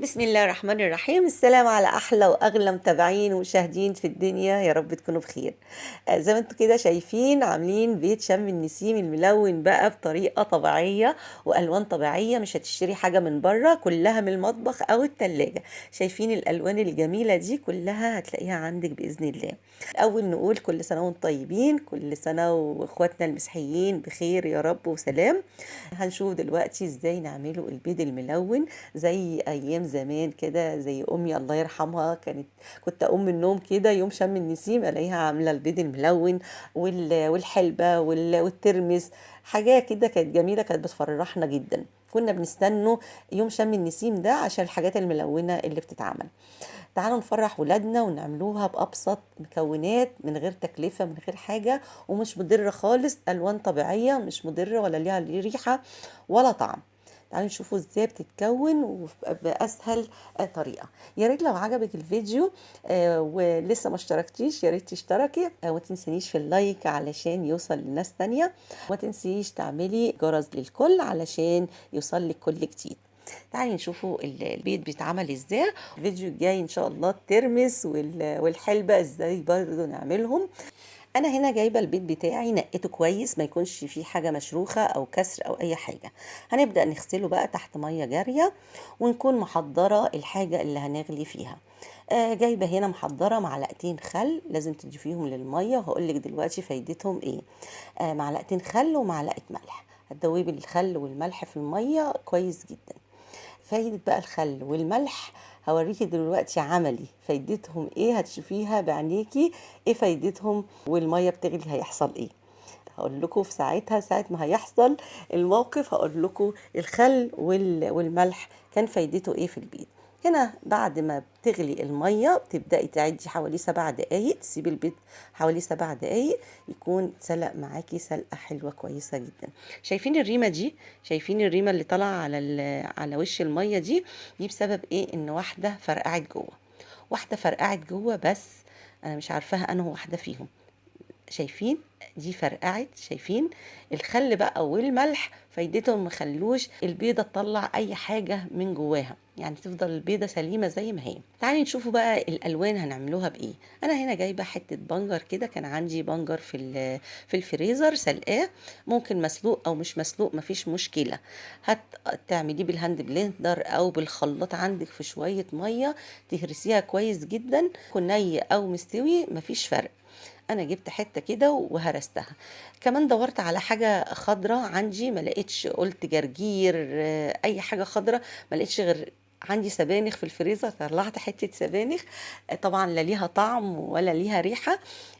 بسم الله الرحمن الرحيم. السلام على احلى واغلى متابعين ومشاهدين في الدنيا، يا رب تكونوا بخير. زي ما انتم كده شايفين عاملين بيت شم النسيم الملون بقى بطريقه طبيعيه والوان طبيعيه، مش هتشتري حاجه من بره، كلها من المطبخ او التلاجة. شايفين الالوان الجميله دي كلها هتلاقيها عندك باذن الله. الاول نقول كل سنه وانتم طيبين، كل سنه واخواتنا المسيحيين بخير يا رب وسلام. هنشوف دلوقتي ازاي نعمله البيض الملون زي ايام زمان كده، زي امي الله يرحمها كنت اقوم من النوم كده يوم شم النسيم الاقيها عامله البيض الملون والحلبه والترمس. حاجه كده كانت جميله، كانت بتفرحنا جدا. كنا بنستنوا يوم شم النسيم ده عشان الحاجات الملونه اللي بتتعمل. تعالوا نفرح ولادنا ونعملوها بأبسط مكونات، من غير تكلفة، من غير حاجة، ومش مضرة خالص. ألوان طبيعية مش مضرة ولا ليها ريحة ولا طعم. تعالوا نشوفوا ازاي بتتكون وبأسهل طريقة. يا ريت لو عجبك الفيديو ولسه ما اشتركتيش يا ريت تشتركي، وما تنسنيش في اللايك علشان يوصل لناس تانية، وما تنسيش تعملي جرس للكل علشان يوصل لك كل جديد. تعالي نشوفوا البيض بيتعمل ازاي. الفيديو الجاي ان شاء الله الترمس والحلبة ازاي برضو نعملهم. انا هنا جايبه البيض بتاعي نقيته كويس، ما يكونش فيه حاجه مشروخه او كسر او اي حاجه. هنبدا نغسله بقى تحت ميه جاريه، ونكون محضره الحاجه اللي هنغلي فيها. جايبه هنا محضره معلقتين خل، لازم تضيفيهم للميه وهقول لك دلوقتي فايدتهم ايه. معلقتين خل ومعلقه ملح. هتدوبي الخل والملح في الميه كويس جدا. فايدة بقى الخل والملح هوريكي دلوقتي عملي فايدتهم ايه، هتشوفيها بعينيكي ايه فايدتهم، والمية بتغلي هيحصل ايه. هقول لكم في ساعتها، ساعة ما هيحصل الموقف هقول لكم الخل والملح كان فايدته ايه في البيض. هنا بعد ما بتغلي المية بتبدأي تعدي حوالي 7 دقايق، تسيبي البيض حوالي 7 دقايق يكون اتسلق معاكي سلقة حلوة كويسة جدا. شايفين الريمة دي؟ شايفين الريمة اللي طالعة على وش المية دي بسبب ايه؟ ان واحدة فرقعت جوه، واحدة فرقعت جوه، بس انا مش عارفاها انه واحدة فيهم. شايفين؟ دي فرقعت. شايفين الخل بقى والملح فايدتهم مخلوش البيضة تطلع اي حاجة من جواها، يعني تفضل البيضة سليمة زي ما هي. تعالي نشوفوا بقى الالوان هنعملوها بايه. انا هنا جايبة حتة بنجر كده، كان عندي بنجر في الفريزر سلقاه، ممكن مسلوق او مش مسلوق مفيش مشكلة. هتعمليه بالهاند بلندر او بالخلاط عندك في شوية مية، تهرسيها كويس جدا، يكون ني او مستوي مفيش فرق. انا جبت حته كده وهرستها. كمان دورت على حاجه خضراء عندي ما لقيتش، قلت جرجير اي حاجه خضراء، ما لقيتش غير عندي سبانخ في الفريزر، طلعت حته سبانخ. طبعا لا ليها طعم ولا ليها ريحه،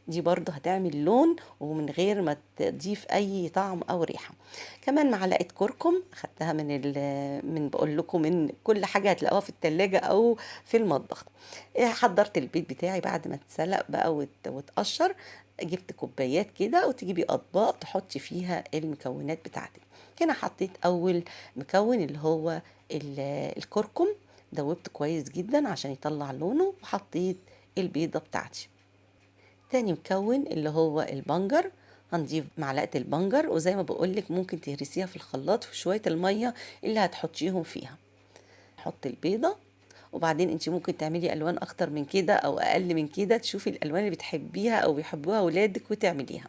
دي برضه هتعمل لون ومن غير ما تضيف اي طعم او ريحه. كمان معلقه كركم خدتها من بقول لكم من كل حاجه هتلاقوها في التلاجة او في المطبخ. حضرت البيض بتاعي بعد ما اتسلق بقى واتقشر. جبت كوبايات كده وتجيبي اطباق تحطي فيها المكونات بتاعتك. هنا حطيت اول مكون اللي هو الكركم، دوبته كويس جدا عشان يطلع لونه، وحطيت البيضة بتاعتي. تاني مكون اللي هو البنجر، هنضيف معلقة البنجر، وزي ما بقولك ممكن تهرسيها في الخلاط في شوية المية اللي هتحطيهم فيها. حط البيضة، وبعدين انت ممكن تعملي الوان اكتر من كده او اقل من كده، تشوفي الالوان اللي بتحبيها او بيحبوها ولادك وتعمليها.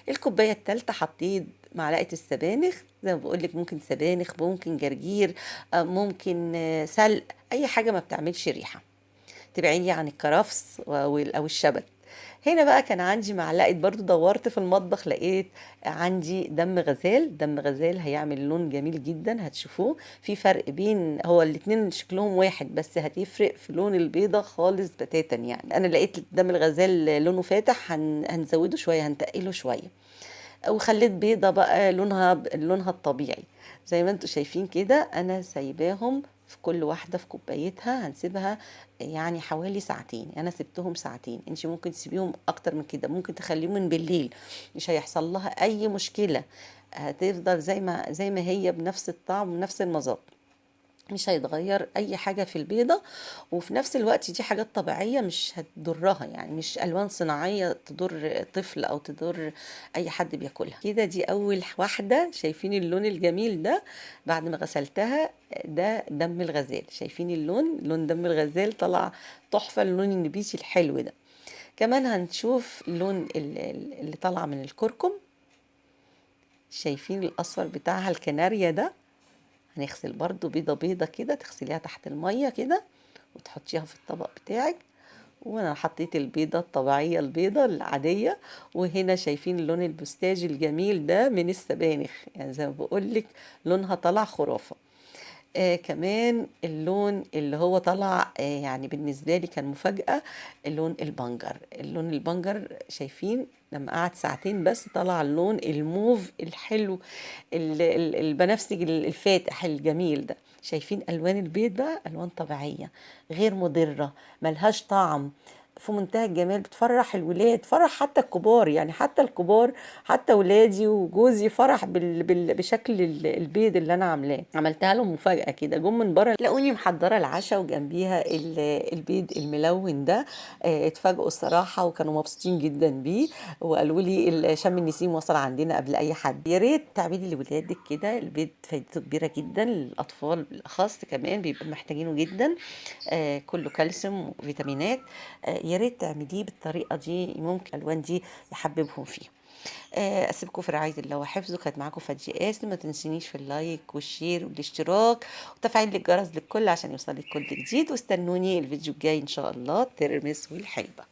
الكوبايه الثالثه حطيت معلقه السبانخ، زي ما بقول لك ممكن سبانخ، ممكن جرجير، ممكن سلق، اي حاجه ما بتعملش ريحه، تبعدي عن الكرفس او الشبت. هنا بقى كان عندي معلقه، برضو دورت في المطبخ لقيت عندي دم غزال. دم غزال هيعمل لون جميل جدا، هتشوفوه في فرق بين، هو الاتنين شكلهم واحد بس هتفرق في لون البيضة خالص بتاتا. يعني انا لقيت دم الغزال لونه فاتح، هنزوده شوية، هنتقله شوية. وخليت بيضة بقى لونها الطبيعي زي ما انتوا شايفين كده. انا سايباهم في كل واحدة في كوبايتها، هنسيبها يعني حوالي ساعتين. انا سبتهم ساعتين، انت ممكن تسيبيهم اكتر من كده، ممكن تخليهم من بالليل، مش هيحصل لها اي مشكلة، هتفضل زي ما هي بنفس الطعم ونفس المذاق. مش هيتغير اي حاجة في البيضة، وفي نفس الوقت دي حاجات طبيعية مش هتضرها، يعني مش الوان صناعية تضر طفل او تضر اي حد بياكلها كده. دي اول واحدة. شايفين اللون الجميل ده بعد ما غسلتها؟ ده دم الغزال. شايفين اللون؟ لون دم الغزال طلع تحفة، اللون النبيتي الحلو ده. كمان هنشوف اللون اللي طالع من الكركم. شايفين الاصفر بتاعها الكناريا ده؟ هنغسل برضو بيضة بيضة كده، تغسليها تحت المية كده وتحطيها في الطبق بتاعك. وانا حطيت البيضة الطبيعية البيضة العادية. وهنا شايفين اللون البستاجي الجميل ده من السبانخ، يعني زي ما بقولك لونها طلع خرافة. كمان اللون اللي هو طلع يعني بالنسبة لي كان مفاجأة، اللون البنجر. اللون البنجر شايفين لما قعد ساعتين بس طلع اللون الموف الحلو، البنفسجي الفاتح الجميل ده. شايفين ألوان البيض بقى؟ ألوان طبيعية غير مضرة، ملهاش طعم، في منتهى الجمال، بتفرح الولاد، فرح حتى الكبار، يعني حتى الكبار، حتى ولادي وجوزي فرح بشكل البيض اللي انا عملتها لهم مفاجأة كده. جم من بره لقوني محضرة العشاء وجنبيها البيض الملون ده. اتفاجئوا الصراحة وكانوا مبسوطين جدا بيه، وقالوا لي شم النسيم وصل عندنا قبل اي حد. يا ريت تعملي لولادك كده، البيض فايدته كبيرة جدا، الاطفال بالاخص كمان بيبقوا محتاجينه جدا. كله كالسيوم وفيتامينات. يا ريت تعمليه بالطريقه دي، ممكن الالوان دي يحببهم فيه. اسيبكم في رعايه الله وحفظه. كانت معاكم فادجي قاسم. ما تنسونيش في اللايك والشير والاشتراك وتفعيل الجرس للكل عشان يوصلك كل جديد، واستنوني الفيديو الجاي ان شاء الله. ترمس والحلبة.